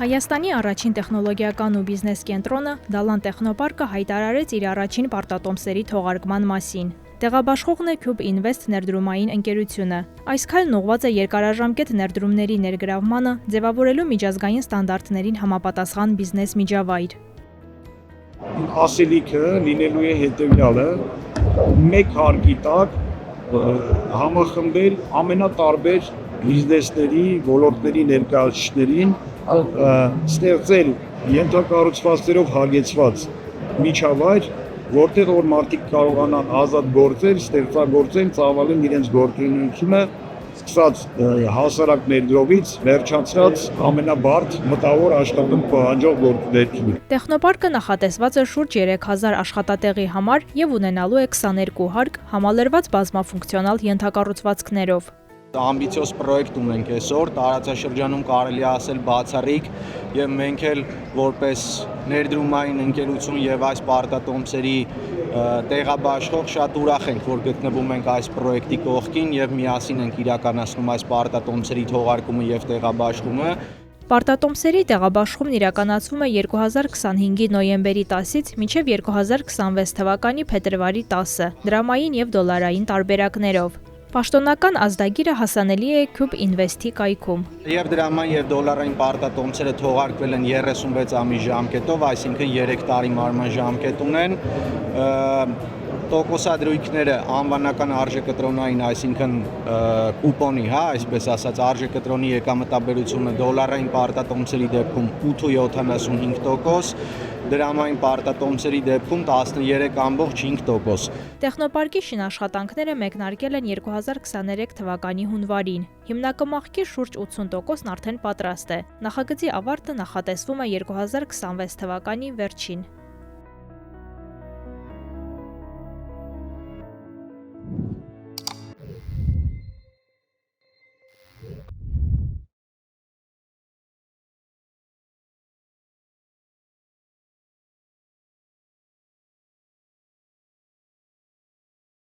Հայաստանի առաջին տեխնոլոգիական ու բիզնես կենտրոնը Դալան տեխնոպարկը հայտարարեց իր առաջին պարտատոմսերի թողարկման մասին։ Տեղաբաշխողն է Cube Invest ներդրումային ընկերությունը։ Այս քայլն ուղղված է երկարաժամկետ ներդրումների ներգրավմանը, ձևավորելու միջազգային ստանդարտներին համապատասխան բիզնես միջավայր։ Ասելիքը լինելու է հետևյալը, մեկ հարկի տակ համախմբել ամենատարբեր բիզնեսների, ոլորտների ներկայացուցիչներին, ստեղծել ենթակառուցվածքներով հագեցված միջավայր, որտեղ որ մարդիկ կարողանան ազատ գործել, ստեղծագործել, ծավալել իրենց գործունեությունը, սկսած հասարակ ներդրումից, վերջացած ամենաբարդ մտավոր աշխատանք պահանջող գործունեություն։ Տեխնոպարկը նախատեսված է շուրջ 3000 աշխատատեղի համար եւ ունենալու է 22 հարկ համալրված բազմաֆունկցիոնալ ենթակառուցվածքներով։ Ամբիցիոզ պրոյեկտ ունենք այսօր, տարածաշրջանում կարելի է ասել բացառիկ, եւ մենք էլ որպես ներդրումային ընկերություն եւ այս պարտատոմսերի տեղաբաշխող շատ ուրախ ենք, որ գտնվում ենք այս պրոյեկտի կողքին եւ միասին ենք իրականացնում այս պարտատոմսերի թողարկումը եւ տեղաբաշխումը։ Պարտատոմսերի տեղաբաշխումն իրականացվում է 2025-ի նոյեմբերի 10-ից մինչև 2026 թվականի փետրվարի 10-ը, դրամային եւ դոլարային տարբերակներով։ Պաշտոնական ազդագիրը հասանելի է Cube Invest-ի կայքում։ Եվ դրամային եւ դոլարային պարտատոմսերը թողարկվել են 36 ամիս ժամկետով, այսինքն 3 տարի մարման ժամկետ ունեն։ Տոկոսադրույքները անվանական արժեկտրոնային, այսինքն կուպոնի, այսպես ասած, արժեկտրոնի եկամտաբերությունը դոլարային պարտատոմսերի դեպքում 8.75%, դրամային պարտատոմսերի դեպքում 13.5%։ Տեխնոպարկի շինաշխատանքները մեկնարկել են 2023 թվականի հունվարին։ Հիմնակմախքի շուրջ 80%-ն արդեն պատրաստ է։ Նախագծի ավարտը նախատեսվում է 2026 թվականի վերջին։